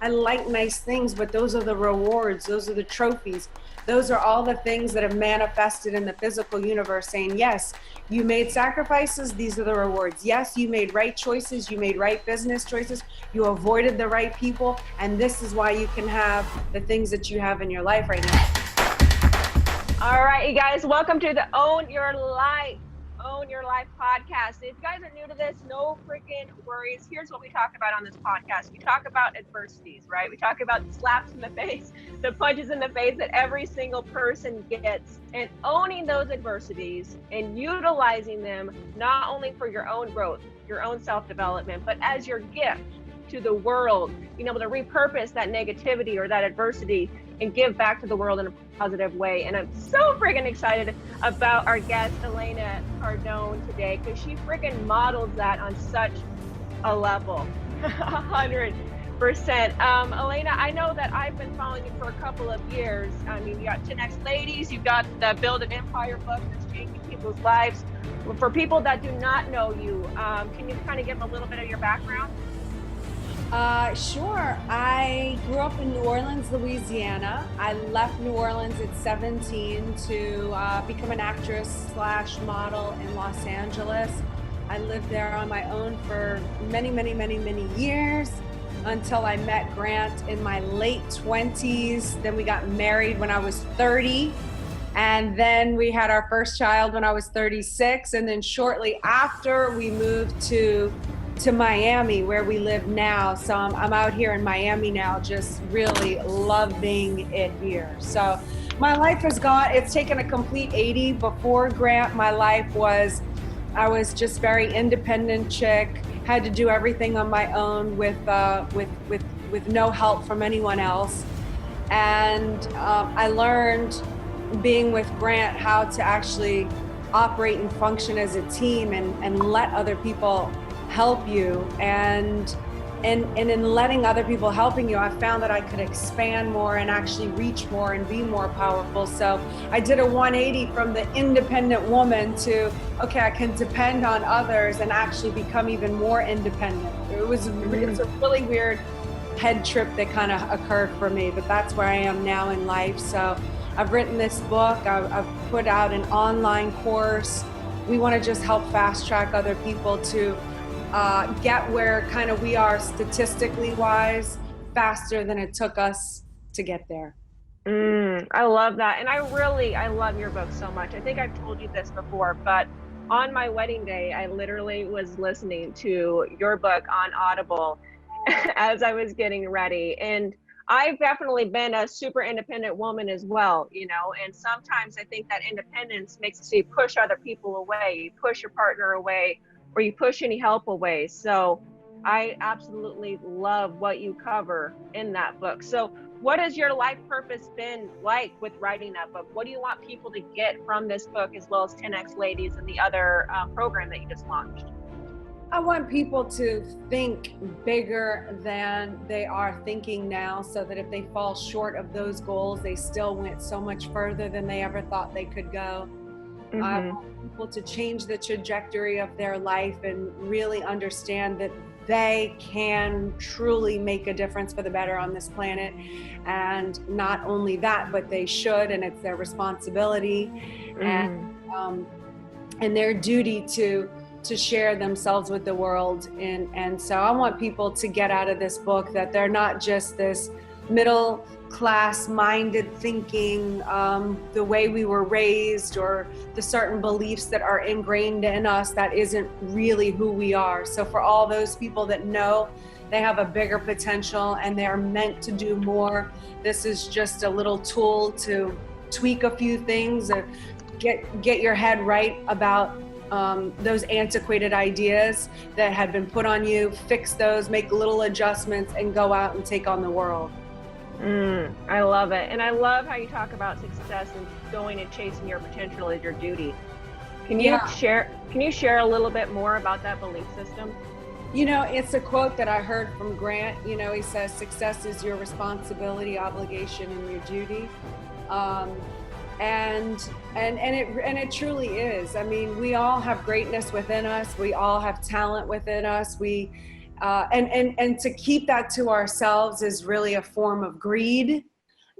I like nice things, but those are the rewards. Those are the trophies. Those are all the things that have manifested in the physical universe saying, yes, you made sacrifices. These are the rewards. Yes, you made right choices. You made right business choices. You avoided the right people. And this is why you can have the things that you have in your life right now. All right, you guys, welcome to the Own Your Life podcast. If you guys are new to this, no freaking worries. Here's what we talk about on this podcast. We talk about adversities, right? We talk about the slaps in the face, the punches in the face that every single person gets, and owning those adversities and utilizing them not only for your own growth, your own self-development, but as your gift to the world, being able to repurpose that negativity or that adversity and give back to the world in a positive way. And I'm so freaking excited about our guest, Elena Cardone, today, because she freaking models that on such a level, 100%. Elena, I know that I've been following you for a couple of years. I mean, you got 10X Ladies, you've got the Build an Empire book that's changing people's lives. For people that do not know you, can you kind of give a little bit of your background? Sure. I grew up in New Orleans, Louisiana. I left New Orleans at 17 to become an actress / model in Los Angeles. I lived there on my own for many years until I met Glandt in my late 20s. Then we got married when I was 30. And then we had our first child when I was 36. And then shortly after, we moved to Miami, where we live now. So I'm out here in Miami now, just really loving it here. So my life has it's taken a complete 80. Before Glandt, my life I was just very independent chick, had to do everything on my own with no help from anyone else. And I learned being with Glandt how to actually operate and function as a team and let other people help you, and in letting other people helping you, I found that I could expand more and actually reach more and be more powerful. So I did a 180 from the independent woman to, okay, I can depend on others and actually become even more independent. It's a really weird head trip that kind of occurred for me, but that's where I am now in life. So I've written this book, I've put out an online course. We want to just help fast track other people to get where kind of we are statistically wise faster than it took us to get there. I love that. And I love your book so much. I think I've told you this before, but on my wedding day, I literally was listening to your book on Audible as I was getting ready. And I've definitely been a super independent woman as well, and sometimes I think that independence makes you push other people away, you push your partner away, or you push any help away. So I absolutely love what you cover in that book. So what has your life purpose been like with writing that book? What do you want people to get from this book, as well as 10X Ladies and the other program that you just launched? I want people to think bigger than they are thinking now, so that if they fall short of those goals, they still went so much further than they ever thought they could go. I want people to change the trajectory of their life and really understand that they can truly make a difference for the better on this planet. And not only that, but they should, and it's their responsibility and their duty to share themselves with the world. And so I want people to get out of this book that they're not just this middle class minded thinking, the way we were raised, or the certain beliefs that are ingrained in us. That isn't really who we are. So for all those people that know they have a bigger potential and they're meant to do more, this is just a little tool to tweak a few things, or get your head right about those antiquated ideas that had been put on you, fix those, make little adjustments, and go out and take on the world. I love it. And I love how you talk about success and going and chasing your potential as your duty. Can you share a little bit more about that belief system? It's a quote that I heard from Glandt. He says, success is your responsibility, obligation, and your duty. And it truly is. I mean, we all have greatness within us. We all have talent within us. And to keep that to ourselves is really a form of greed.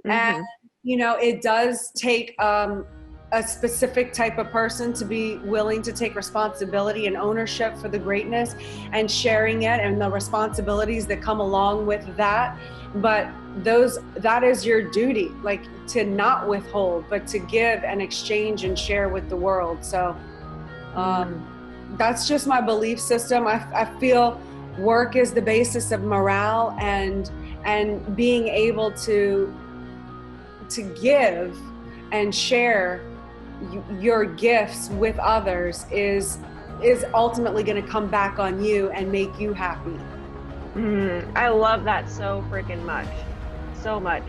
And, it does take a specific type of person to be willing to take responsibility and ownership for the greatness and sharing it and the responsibilities that come along with that. But that is your duty, like to not withhold, but to give and exchange and share with the world. So that's just my belief system. I feel work is the basis of morale, and being able to give and share your gifts with others is ultimately going to come back on you and make you happy. I love that so freaking much. So much.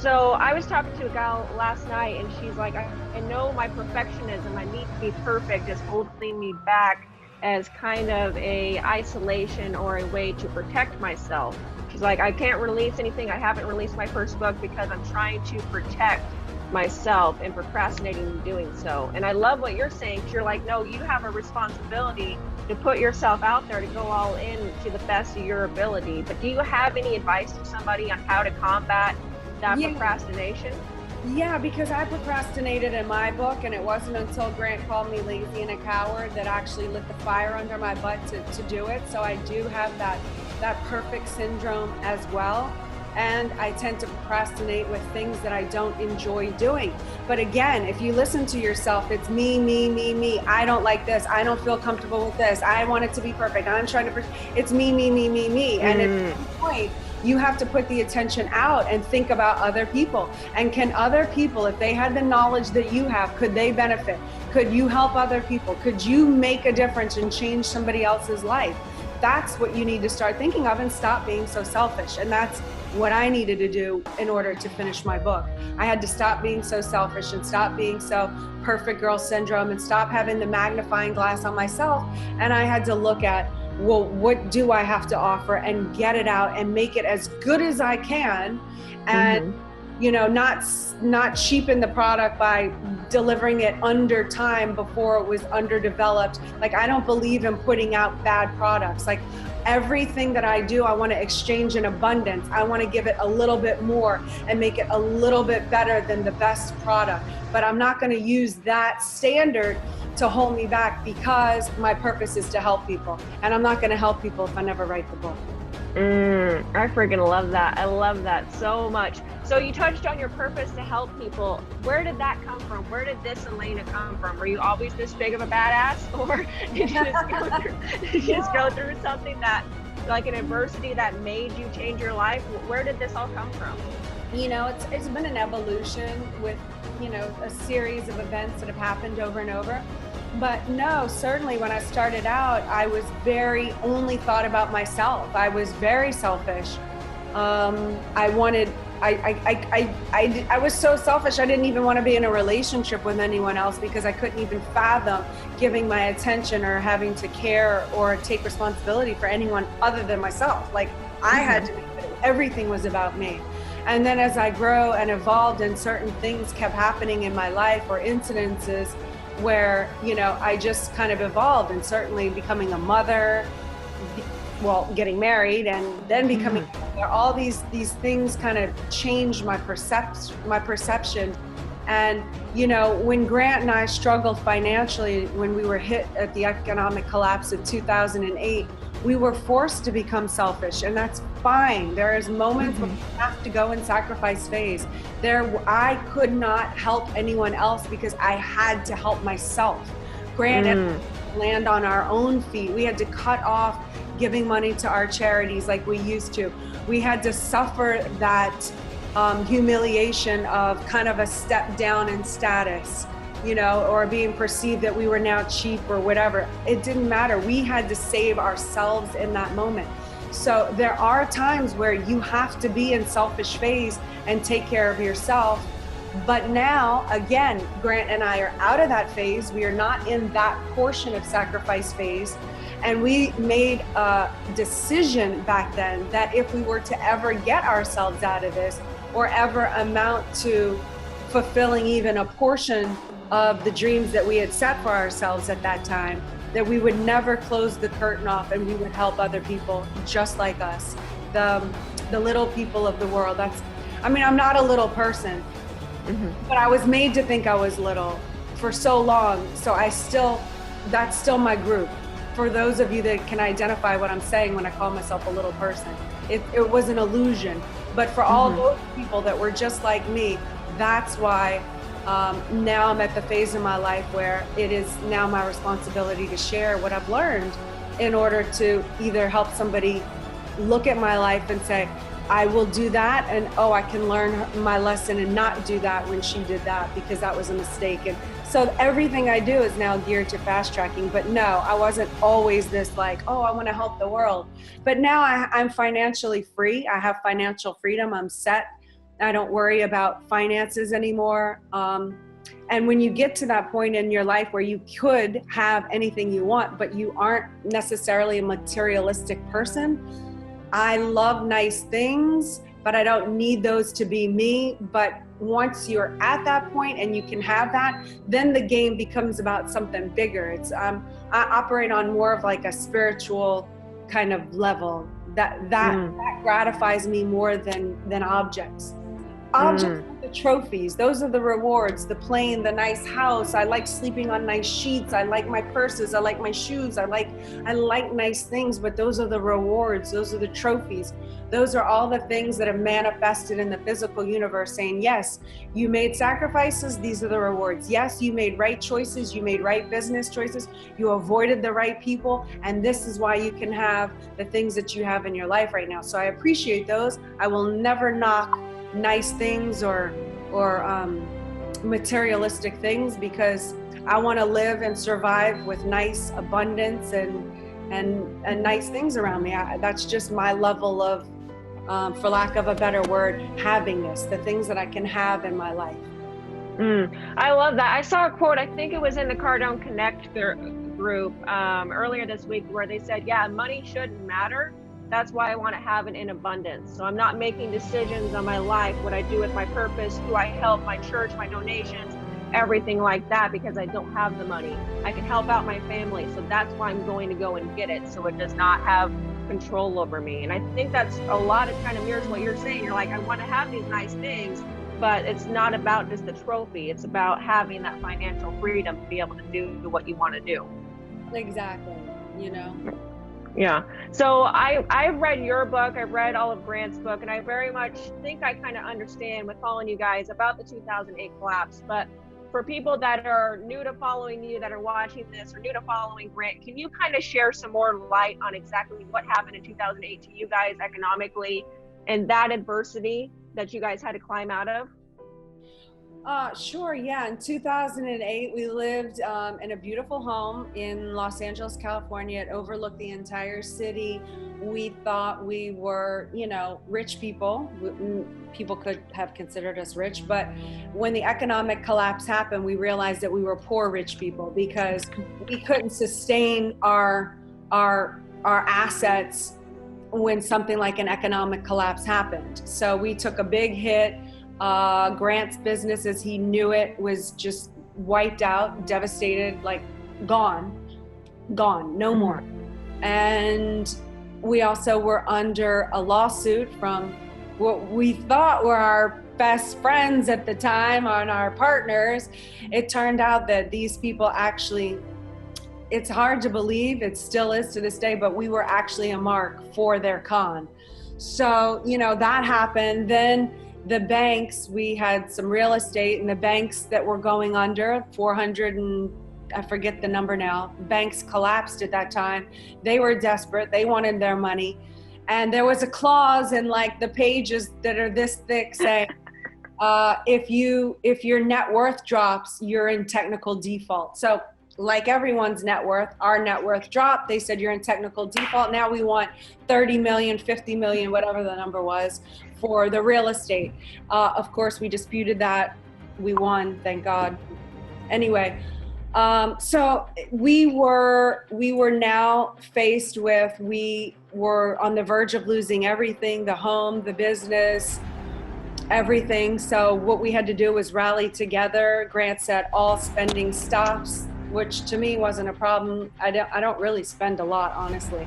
So I was talking to a gal last night, and she's like, I know my perfectionism, I need to be perfect, is holding me back as kind of a isolation or a way to protect myself. She's like, I can't release anything. I haven't released my first book because I'm trying to protect myself and procrastinating in doing so. And I love what you're saying, because you're like, no, you have a responsibility to put yourself out there, to go all in to the best of your ability. But do you have any advice to somebody on how to combat that procrastination? Yeah, because I procrastinated in my book, and it wasn't until Glandt called me lazy and a coward that actually lit the fire under my butt to do it. So I do have that perfect syndrome as well. And I tend to procrastinate with things that I don't enjoy doing. But again, if you listen to yourself, it's me, me, me, me. I don't like this. I don't feel comfortable with this. I want it to be perfect. I'm trying to, it's me, me, me, me, me. And at some point, you have to put the attention out and think about other people. And can other people, if they had the knowledge that you have, could they benefit? Could you help other people? Could you make a difference and change somebody else's life? That's what you need to start thinking of, and stop being so selfish. And that's what I needed to do in order to finish my book. I had to stop being so selfish and stop being so perfect girl syndrome and stop having the magnifying glass on myself. And I had to look at, well, what do I have to offer, and get it out and make it as good as I can. And not cheapen the product by delivering it under time before it was underdeveloped. Like, I don't believe in putting out bad products. Like, everything that I do, I want to exchange in abundance. I want to give it a little bit more and make it a little bit better than the best product. But I'm not going to use that standard to hold me back, because my purpose is to help people. And I'm not going to help people if I never write the book. I freaking love that. I love that so much. So you touched on your purpose to help people. Where did that come from? Where did this Elena come from? Were you always this big of a badass, or did you just go through something that, like an adversity that made you change your life? Where did this all come from? It's been an evolution with, a series of events that have happened over and over. But no, certainly when I started out, I was only thought about myself. I was very selfish. I was so selfish, I didn't even want to be in a relationship with anyone else, because I couldn't even fathom giving my attention or having to care or take responsibility for anyone other than myself. Like, I had to, everything was about me. And then as I grow and evolved, and certain things kept happening in my life, or incidences where, I just kind of evolved, and certainly becoming a mother, getting married, and then becoming a mother, all these things kind of changed my perception. And, when Glandt and I struggled financially, when we were hit at the economic collapse of 2008, we were forced to become selfish, and that's fine. There is moments when you have to go in sacrifice phase. I could not help anyone else because I had to help myself. Glandt and land on our own feet. We had to cut off giving money to our charities like we used to. We had to suffer that humiliation of kind of a step down in status, or being perceived that we were now cheap or whatever. It didn't matter. We had to save ourselves in that moment. So there are times where you have to be in selfish phase and take care of yourself. But now, again, Glandt and I are out of that phase. We are not in that portion of sacrifice phase. And we made a decision back then that if we were to ever get ourselves out of this, or ever amount to fulfilling even a portion of the dreams that we had set for ourselves at that time, that we would never close the curtain off, and we would help other people just like us, the little people of the world. I'm not a little person, but I was made to think I was little for so long. So that's still my group. For those of you that can identify what I'm saying when I call myself a little person, it was an illusion. But for all those people that were just like me, that's why now I'm at the phase in my life where it is now my responsibility to share what I've learned in order to either help somebody look at my life and say, I will do that, and I can learn my lesson and not do that when she did that because that was a mistake. And so everything I do is now geared to fast tracking. But no, I wasn't always this like, I want to help the world. But now I'm financially free. I have financial freedom. I'm set. I don't worry about finances anymore. And when you get to that point in your life where you could have anything you want, but you aren't necessarily a materialistic person, I love nice things, but I don't need those to be me. But once you're at that point and you can have that, then the game becomes about something bigger. It's I operate on more of like a spiritual kind of level that gratifies me more than objects. Objects are the trophies. Those are the rewards, the plane, the nice house. I like sleeping on nice sheets. I like my purses. I like my shoes. I like nice things, but those are the rewards. Those are the trophies. Those are all the things that have manifested in the physical universe saying, yes, you made sacrifices. These are the rewards. Yes, you made right choices. You made right business choices. You avoided the right people. And this is why you can have the things that you have in your life right now. So I appreciate those. I will never knock nice things or materialistic things, because I want to live and survive with nice abundance and nice things around me. That's just my level of, for lack of a better word, havingness, the things that I can have in my life. I love that. I saw a quote, I think it was in the Cardone Connect group earlier this week, where they said, money shouldn't matter. That's why I want to have it in abundance. So I'm not making decisions on my life, what I do with my purpose, who I help, my church, my donations, everything like that, because I don't have the money. I can help out my family. So that's why I'm going to go and get it. So it does not have control over me. And I think that's a lot of kind of mirrors what you're saying. You're like, I want to have these nice things, but it's not about just the trophy. It's about having that financial freedom to be able to do what you want to do. Exactly. Yeah. So I've read your book, I've read all of Glandt's book, and I very much think I kind of understand with following you guys about the 2008 collapse. But for people that are new to following you, that are watching this, or new to following Glandt, can you kind of share some more light on exactly what happened in 2008 to you guys economically and that adversity that you guys had to climb out of? Sure. Yeah. In 2008, we lived in a beautiful home in Los Angeles, California. It overlooked the entire city. We thought we were, rich people. People could have considered us rich, but when the economic collapse happened, we realized that we were poor rich people because we couldn't sustain our assets when something like an economic collapse happened. So we took a big hit. Glandt's business as he knew it was just wiped out, devastated, like gone, no more. And we also were under a lawsuit from what we thought were our best friends at the time and our partners. It turned out that these people actually, it's hard to believe, it still is to this day, but we were actually a mark for their con. So, that happened. Then the banks, we had some real estate, and the banks that were going under, 400 and I forget the number now, banks collapsed at that time. They were desperate. They wanted their money. And there was a clause in like the pages that are this thick saying, if your net worth drops, you're in technical default. So like everyone's net worth, our net worth dropped. They said you're in technical default. Now we want 30 million, 50 million, whatever the number was, for the real estate. Of course, we disputed that. We won, thank God. Anyway, so we were now faced with, we were on the verge of losing everything, the home, the business, everything. So what we had to do was rally together. Glandt said all spending stops. which to me wasn't a problem. I don't really spend a lot, honestly.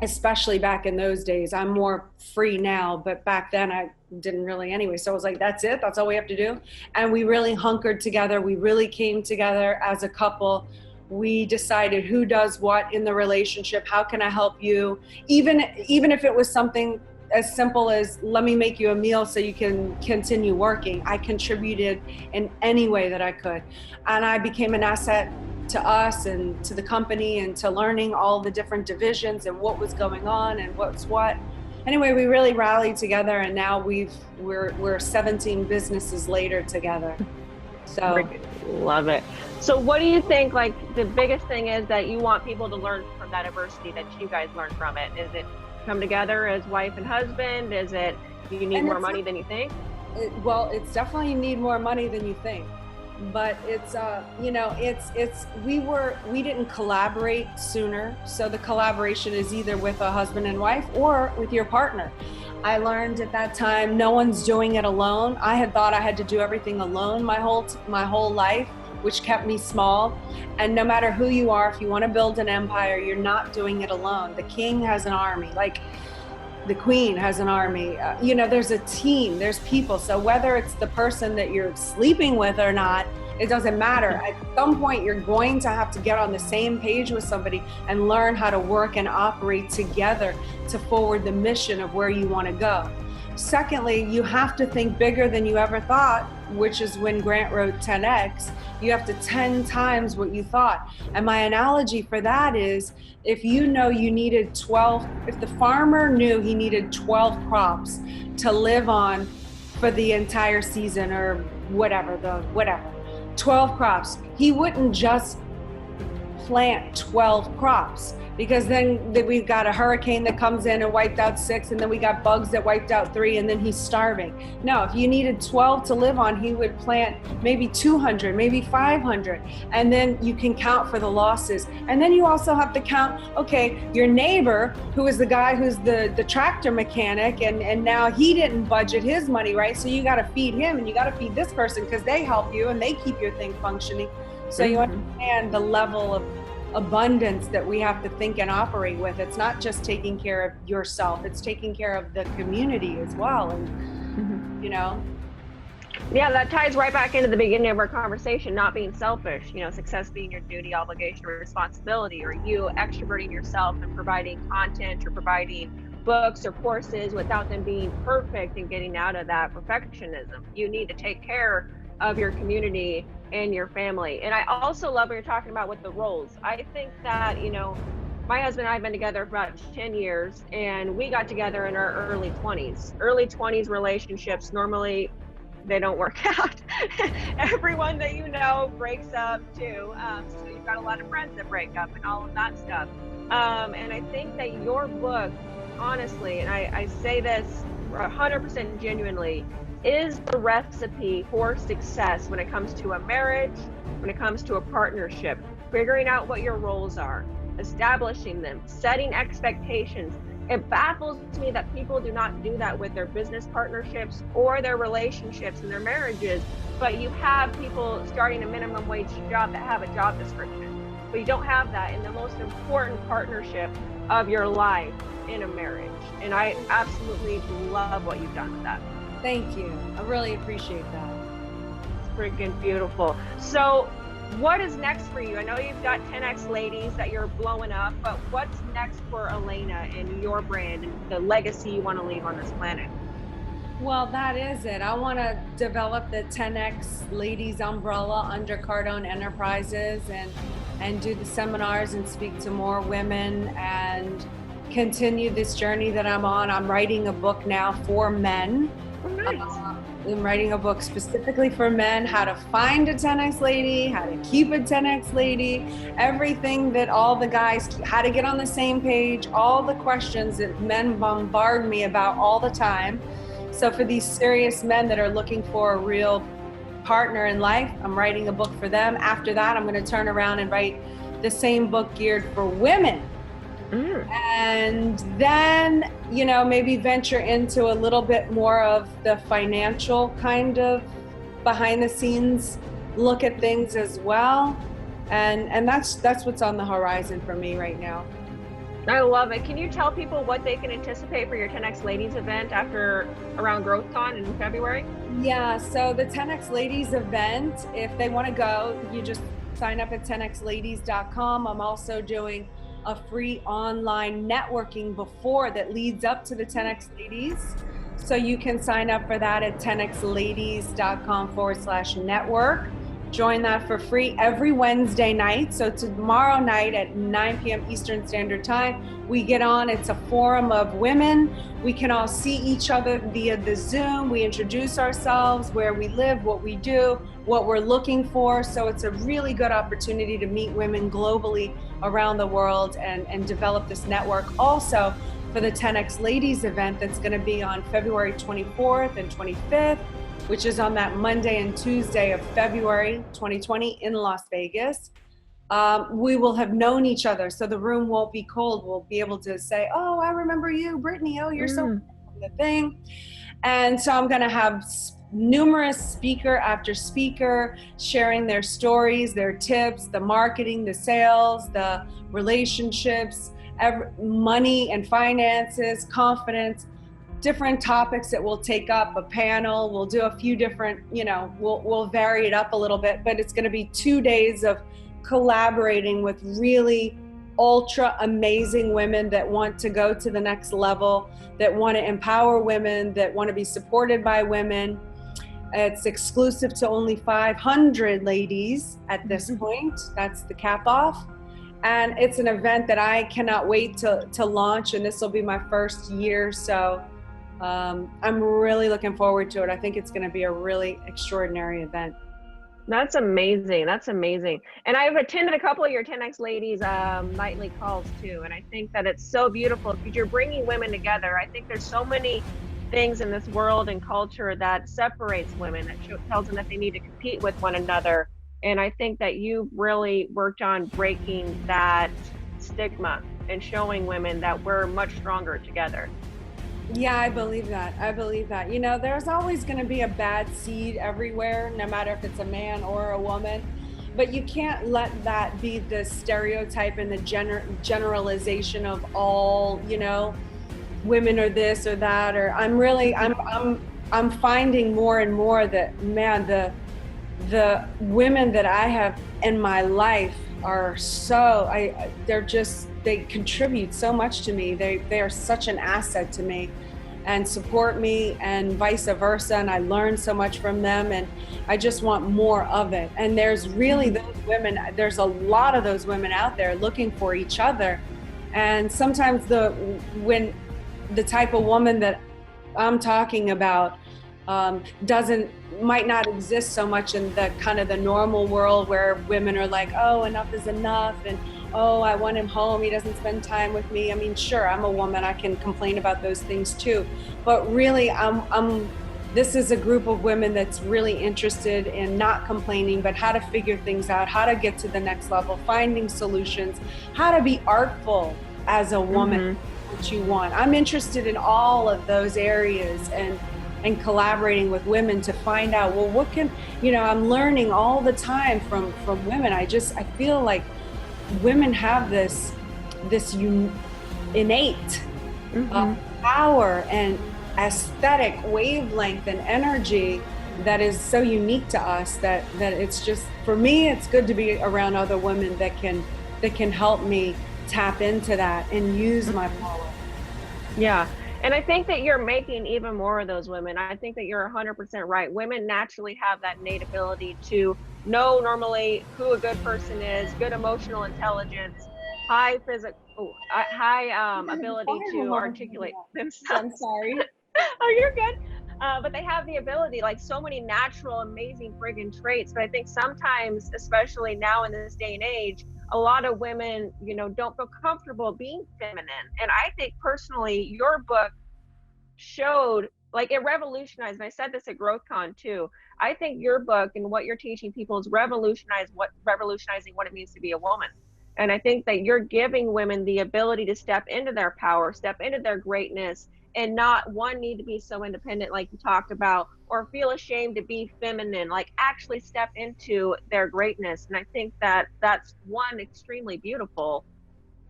Especially back in those days. I'm more free now, but back then I didn't really anyway. So I was like, that's it. That's all we have to do. And we really hunkered together. We really came together as a couple. We decided who does what in the relationship. How can I help you? Even if it was something as simple as, let me make you a meal so you can continue working. I contributed in any way that I could. And I became an asset to us and to the company and to learning all the different divisions and what was going on and what's what. Anyway, we really rallied together, and now we're 17 businesses later together. So love it. So what do you think, like, the biggest thing is that you want people to learn from that adversity that you guys learned from it? Is it come together as wife and husband? Is it you need more money than you think? Well, it's definitely you need more money than you think. But it's we didn't collaborate sooner. So the collaboration is either with a husband and wife or with your partner. I learned at that time, no one's doing it alone. I had thought I had to do everything alone my whole life, which kept me small. And no matter who you are, if you want to build an empire, you're not doing it alone. The king has an army, like the queen has an army. There's a team, there's people. So whether it's the person that you're sleeping with or not, it doesn't matter. At some point, you're going to have to get on the same page with somebody and learn how to work and operate together to forward the mission of where you want to go. Secondly, you have to think bigger than you ever thought, which is when Glandt wrote 10X. You have to 10 times what you thought. And my analogy for that is, if you know you needed 12, if the farmer knew he needed 12 crops to live on for the entire season or whatever, 12 crops, he wouldn't just plant 12 crops, because then we've got a hurricane that comes in and wiped out 6, and then we got bugs that wiped out 3, and then he's starving. No, if you needed 12 to live on, he would plant maybe 200, maybe 500, and then you can count for the losses. And then you also have to count, okay, your neighbor, who is the guy who's the tractor mechanic, and now he didn't budget his money, right? So you got to feed him, and you got to feed this person because they help you and they keep your thing functioning. So you understand the level of abundance that we have to think and operate with. It's not just taking care of yourself, it's taking care of the community as well. And yeah, that ties right back into the beginning of our conversation, not being selfish, success being your duty, obligation, or responsibility, or you extroverting yourself and providing content or providing books or courses without them being perfect and getting out of that perfectionism. You need to take care of your community and your family. And I also love what you're talking about with the roles. I think that, my husband and I have been together for about 10 years, and we got together in our early 20s. Early 20s relationships, normally they don't work out. Everyone that breaks up too. So you've got a lot of friends that break up and all of that stuff. And I think that your book, honestly, and I say this 100% genuinely, is the recipe for success when it comes to a marriage, when it comes to a partnership. Figuring out what your roles are, establishing them, setting expectations. It baffles me that people do not do that with their business partnerships or their relationships and their marriages, but you have people starting a minimum wage job that have a job description, but you don't have that in the most important partnership of your life, in a marriage. And I absolutely love what you've done with that. Thank you. I really appreciate that. It's freaking beautiful. So what is next for you? I know you've got 10X ladies that you're blowing up, but what's next for Elena and your brand and the legacy you want to leave on this planet? Well, that is it. I want to develop the 10X ladies umbrella under Cardone Enterprises and do the seminars and speak to more women and continue this journey that I'm on. I'm writing a book now for men. Oh, nice. I'm writing a book specifically for men, how to find a 10X lady, how to keep a 10X lady, everything that all the guys, how to get on the same page, all the questions that men bombard me about all the time. So for these serious men that are looking for a real partner in life, I'm writing a book for them. After that, I'm going to turn around and write the same book geared for women. And then, maybe venture into a little bit more of the financial kind of behind the scenes look at things as well. And that's what's on the horizon for me right now. I love it. Can you tell people what they can anticipate for your 10X Ladies event after around GrowthCon in February? Yeah, so the 10X Ladies event, if they want to go, you just sign up at 10xladies.com. I'm also doing a free online networking before that leads up to the 10X Ladies. So you can sign up for that at 10xladies.com/network. Join that for free every Wednesday night. So tomorrow night at 9 p.m. Eastern Standard Time, we get on. It's a forum of women. We can all see each other via the Zoom. We introduce ourselves, where we live, what we do, what we're looking for. So it's a really good opportunity to meet women globally around the world and develop this network. Also, for the 10X Ladies event that's going to be on February 24th and 25th, which is on that Monday and Tuesday of February 2020 in Las Vegas. We will have known each other, so the room won't be cold. We'll be able to say, oh, I remember you, Brittany. Oh, you're so the thing. And so I'm going to have numerous speaker after speaker sharing their stories, their tips, the marketing, the sales, the relationships, money and finances, confidence, different topics that we'll take up, a panel. We'll do a few different, we'll vary it up a little bit, but it's going to be 2 days of collaborating with really ultra amazing women that want to go to the next level, that want to empower women, that want to be supported by women. It's exclusive to only 500 ladies at this point. That's the cap off. And it's an event that I cannot wait to launch, and this will be my first year. So I'm really looking forward to it. I think it's going to be a really extraordinary event. That's amazing. That's amazing. And I've attended a couple of your 10X Ladies nightly calls too. And I think that it's so beautiful because you're bringing women together. I think there's so many things in this world and culture that separates women, that tells them that they need to compete with one another. And I think that you've really worked on breaking that stigma and showing women that we're much stronger together. Yeah, I believe that. I believe that. There's always going to be a bad seed everywhere, no matter if it's a man or a woman. But you can't let that be the stereotype and the generalization of all, women are this or that. Or I'm finding more and more that, man, the women that I have in my life are they contribute so much to me. They are such an asset to me and support me, and vice versa. And I learn so much from them, and I just want more of it. And there's really those women, there's a lot of those women out there looking for each other. And sometimes when the type of woman that I'm talking about might not exist so much in the kind of the normal world, where women are like, oh, enough is enough, and oh, I want him home, he doesn't spend time with me. I mean, sure, I'm a woman, I can complain about those things too, but really this is a group of women that's really interested in not complaining, but how to figure things out, how to get to the next level, finding solutions, how to be artful as a woman, what you want. I'm interested in all of those areas, and collaborating with women to find out, well, what can, I'm learning all the time from women. I feel like women have this innate power and aesthetic wavelength and energy that is so unique to us that it's just, for me, it's good to be around other women that can help me tap into that and use my power. Yeah. And I think that you're making even more of those women. I think that you're 100% right. Women naturally have that innate ability to know normally who a good person is, good emotional intelligence, high ability to articulate themselves. I'm sorry. Oh, you're good. But they have the ability, like so many natural, amazing friggin' traits. But I think sometimes, especially now in this day and age, a lot of women, don't feel comfortable being feminine. And I think personally, your book showed, like, it revolutionized, and I said this at GrowthCon too. I think your book and what you're teaching people is revolutionizing what it means to be a woman. And I think that you're giving women the ability to step into their power, step into their greatness, and not one need to be so independent like you talked about, or feel ashamed to be feminine, like actually step into their greatness. And I think that that's one, extremely beautiful,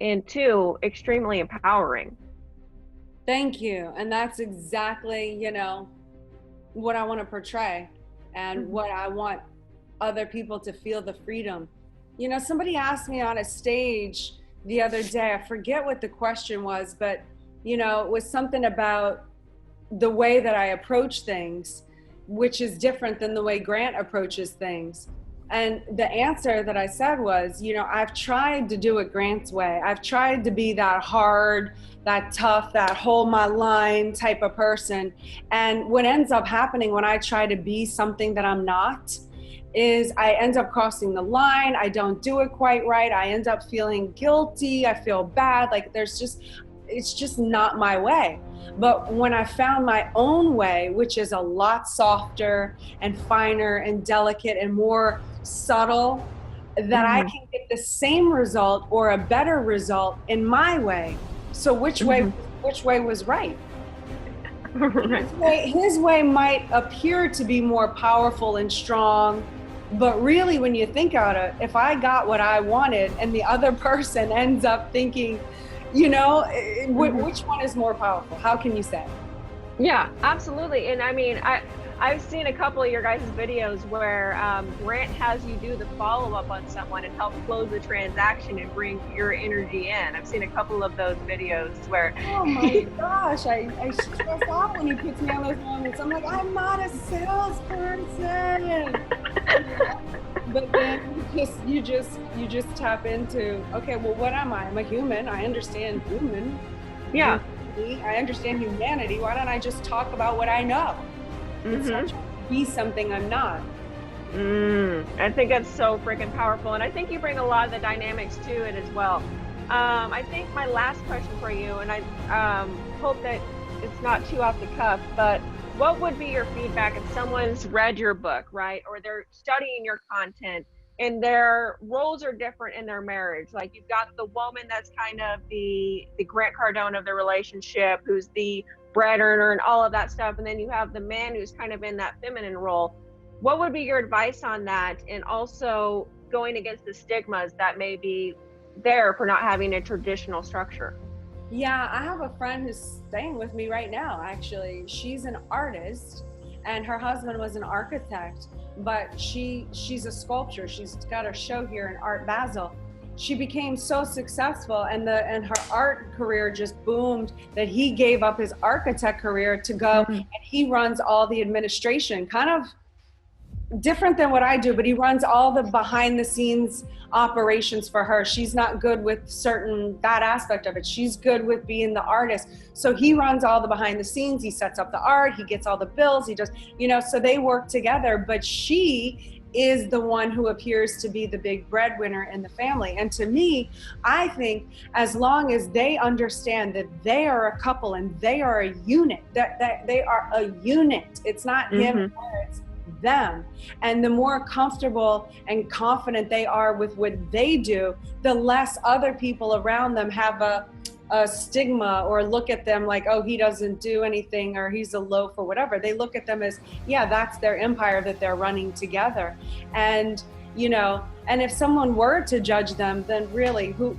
and two, extremely empowering. Thank you. And that's exactly, what I want to portray and what I want other people to feel the freedom. Somebody asked me on a stage the other day, I forget what the question was, but it was something about the way that I approach things, which is different than the way Glandt approaches things. And the answer that I said was, I've tried to do it Glandt's way. I've tried to be that hard, that tough, that hold my line type of person. And what ends up happening when I try to be something that I'm not is I end up crossing the line. I don't do it quite right. I end up feeling guilty. I feel bad. Like it's just not my way. But when I found my own way, which is a lot softer and finer and delicate and more subtle, that I can get the same result or a better result in my way. So which way was right? His way might appear to be more powerful and strong, but really when you think about it, if I got what I wanted and the other person ends up thinking, which one is more powerful? How can you say? Yeah, absolutely. And I mean, I've seen a couple of your guys' videos where Glandt has you do the follow-up on someone and help close the transaction and bring your energy in. I've seen a couple of those videos where... Oh my gosh, I stress out when he puts me on those moments. I'm like, I'm not a salesperson. But then you just tap into, okay, well, what am I? I'm a human. I understand human. Yeah. I understand humanity. Why don't I just talk about what I know? Instead of be something I'm not. I think that's so freaking powerful. And I think you bring a lot of the dynamics to it as well. I think my last question for you, and I hope that it's not too off the cuff, but what would be your feedback if someone's read your book, right? Or they're studying your content and their roles are different in their marriage. Like you've got the woman that's kind of the Elena Cardone of the relationship, who's the bread earner and all of that stuff. And then you have the man who's kind of in that feminine role. What would be your advice on that? And also going against the stigmas that may be there for not having a traditional structure. Yeah, I have a friend who's staying with me right now, actually. She's an artist and her husband was an architect, but she's a sculptor. She's got a show here in Art Basel. She became so successful and her art career just boomed that he gave up his architect career to go and he runs all the administration, kind of different than what I do, but he runs all the behind the scenes operations for her. She's not good with that aspect of it. She's good with being the artist. So he runs all the behind the scenes. He sets up the art. He gets all the bills. He does, so they work together, but she is the one who appears to be the big breadwinner in the family. And to me, I think as long as they understand that they are a couple and they are a unit, that they are a unit, it's not him or it's them. And the more comfortable and confident they are with what they do, the less other people around them have a stigma or look at them like, oh, he doesn't do anything or he's a loaf or whatever. They look at them as, yeah, that's their empire that they're running together. And, and if someone were to judge them, then really, who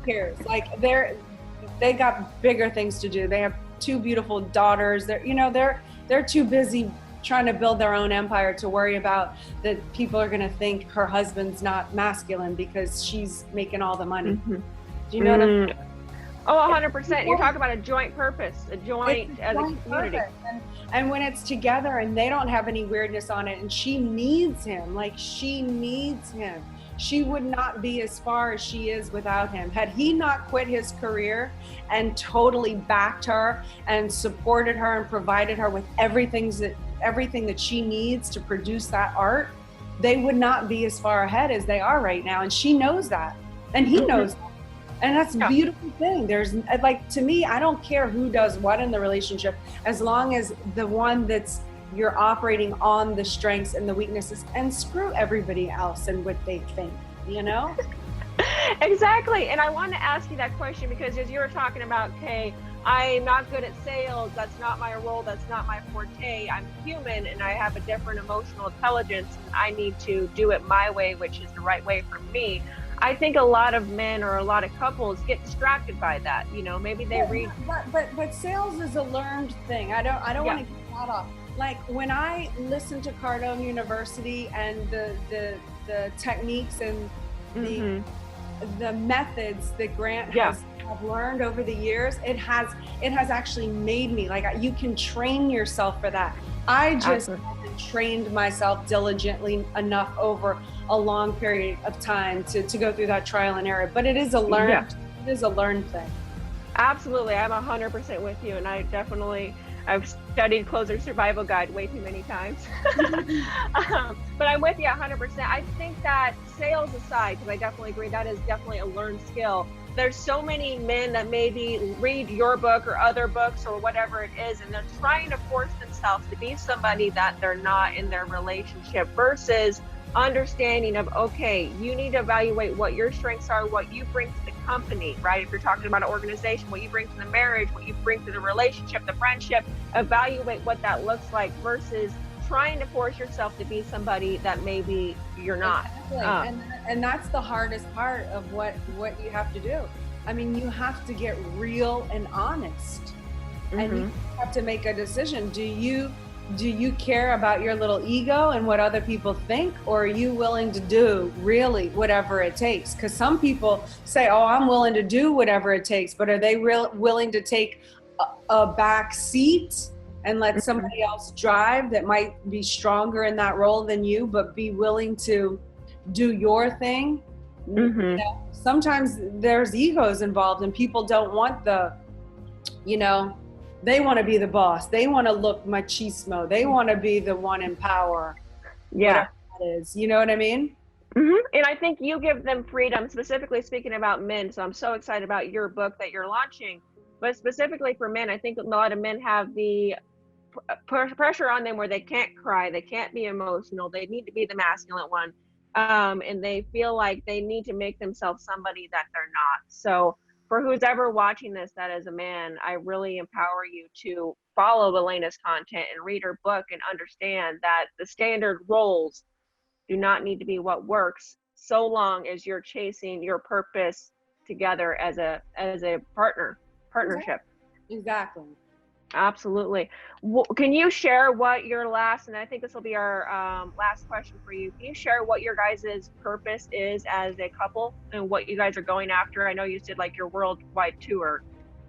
cares? Like they got bigger things to do. They have two beautiful daughters. They're too busy trying to build their own empire to worry about that people are going to think her husband's not masculine because she's making all the money. Do you know what I mean? Oh, 100%. You're talking about a joint purpose, a joint as a community. And when it's together and they don't have any weirdness on it and she needs him, she would not be as far as she is without him. Had he not quit his career and totally backed her and supported her and provided her with everything that she needs to produce that art, they would not be as far ahead as they are right now. And she knows that. And he knows that. And that's a beautiful thing. There's to me, I don't care who does what in the relationship, as long as the one you're operating on the strengths and the weaknesses, and screw everybody else and what they think, Exactly. And I want to ask you that question because as you were talking about, okay, I'm not good at sales. That's not my role. That's not my forte. I'm human and I have a different emotional intelligence and I need to do it my way, which is the right way for me. I think a lot of men or a lot of couples get distracted by that. You know, maybe they read. But sales is a learned thing. I don't want to get caught off. Like when I listen to Cardone University and the techniques and the methods that Glandt has have learned over the years, it has actually made me like, you can train yourself for that. I just haven't trained myself diligently enough over a long period of time to go through that trial and error. But it is a learned thing. Absolutely, I'm 100% with you, and I've studied Closer Survival Guide way too many times. But I'm with you 100%. I think that sales aside, because I definitely agree, that is definitely a learned skill. There's so many men that maybe read your book or other books or whatever it is, and they're trying to force themselves to be somebody that they're not in their relationship, versus understanding of, okay, you need to evaluate what your strengths are, what you bring to the company, right? If you're talking about an organization, what you bring to the marriage, what you bring to the relationship, the friendship, evaluate what that looks like, versus trying to force yourself to be somebody that maybe you're not. Exactly. And that's the hardest part of what you have to do. I mean, you have to get real and honest, and you have to make a decision. Do you care about your little ego and what other people think, or are you willing to do really whatever it takes? Because some people say, oh, I'm willing to do whatever it takes, but are they willing to take a back seat and let somebody else drive that might be stronger in that role than you, but be willing to do your thing? You know, sometimes there's egos involved and people don't want they want to be the boss. They want to look machismo. They want to be the one in power. Yeah. That is, you know what I mean? And I think you give them freedom, specifically speaking about men. So I'm so excited about your book that you're launching. But specifically for men, I think a lot of men have the pressure on them where they can't cry, they can't be emotional, they need to be the masculine one, and they feel like they need to make themselves somebody that they're not. So for who's ever watching this that is a man, I really empower you to follow Elena's content and read her book and understand that the standard roles do not need to be what works, so long as you're chasing your purpose together as a partnership. Exactly. Absolutely. Can you share what your last, and I think this will be our last question for you, can you share what your guys' purpose is as a couple and what you guys are going after? I know you did like your worldwide tour,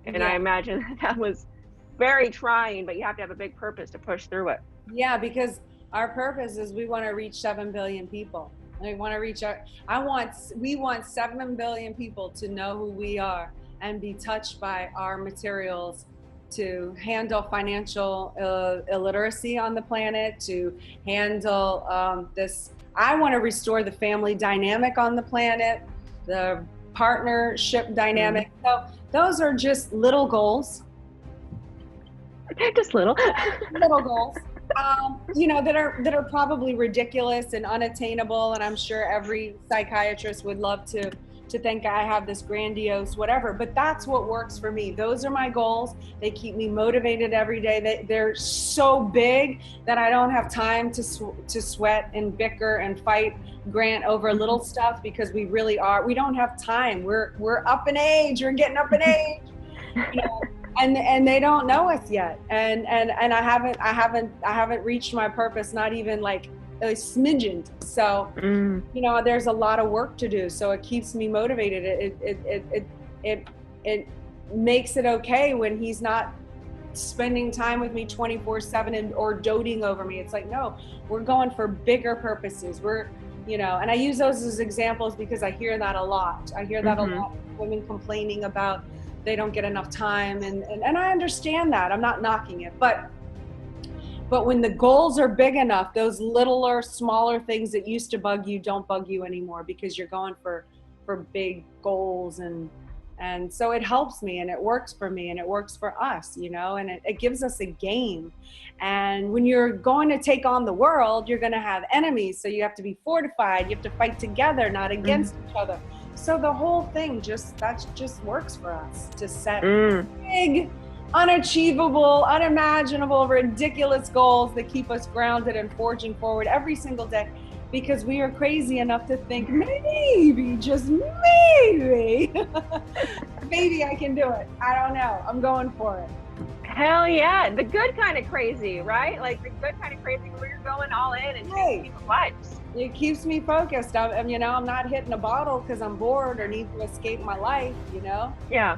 and I imagine that was very trying, but you have to have a big purpose to push through it. Yeah, because our purpose is we want to reach 7 billion people. We want to reach we want 7 billion people to know who we are and be touched by our materials, to handle financial illiteracy on the planet, to handle this. I want to restore the family dynamic on the planet, the partnership dynamic. So those are just little goals. Just little goals. That are probably ridiculous and unattainable, and I'm sure every psychiatrist would love to think I have this grandiose whatever, but that's what works for me. Those are my goals. They keep me motivated every day. They're so big that I don't have time to sweat and bicker and fight Glandt over little stuff, because we don't have time. We're up in age. We're getting up in age. And they don't know us yet. And I haven't reached my purpose, not even like a smidgen. So there's a lot of work to do, so it keeps me motivated. It makes it okay when he's not spending time with me 24/7 or doting over me. It's like, no, we're going for bigger purposes. And I use those as examples because I hear that a lot. I hear that a lot, women complaining about they don't get enough time, and I understand that. I'm not knocking it, but when the goals are big enough, those littler, smaller things that used to bug you don't bug you anymore, because you're going for big goals, and so it helps me, and it works for me, and it works for us, and it gives us a game. And when you're going to take on the world, you're going to have enemies, so you have to be fortified. You have to fight together, not against each other. So the whole thing just works for us to set big unachievable, unimaginable, ridiculous goals that keep us grounded and forging forward every single day, because we are crazy enough to think maybe, just maybe, maybe I can do it. I don't know. I'm going for it. Hell yeah. The good kind of crazy, right? Like the good kind of crazy where you're going all in and changing people's lives. It keeps me focused. I'm not hitting a bottle because I'm bored or need to escape my life, Yeah,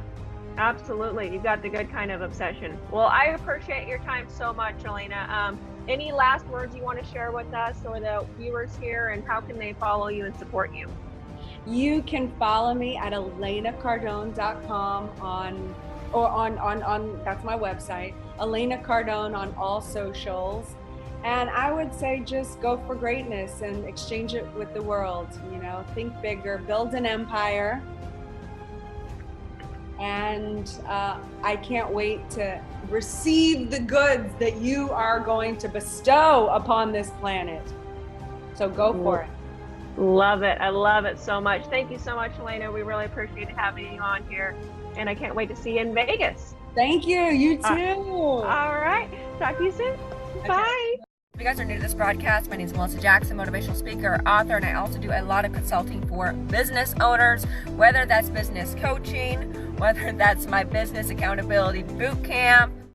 absolutely. You've got the good kind of obsession. Well, I appreciate your time so much, Elena. Any last words you want to share with us or the viewers here, and how can they follow you and support you? You can follow me at elenacardone.com on that's my website, Elena Cardone on all socials. And I would say just go for greatness and exchange it with the world. Think bigger, build an empire. And I can't wait to receive the goods that you are going to bestow upon this planet. So go for it. Love it. I love it so much. Thank you so much, Elena. We really appreciate having you on here. And I can't wait to see you in Vegas. Thank you. You too. All right. Talk to you soon. Okay. Bye. If you guys are new to this broadcast, my name is Mallisa Jackson, motivational speaker, author, and I also do a lot of consulting for business owners, whether that's business coaching, whether that's my business accountability boot camp,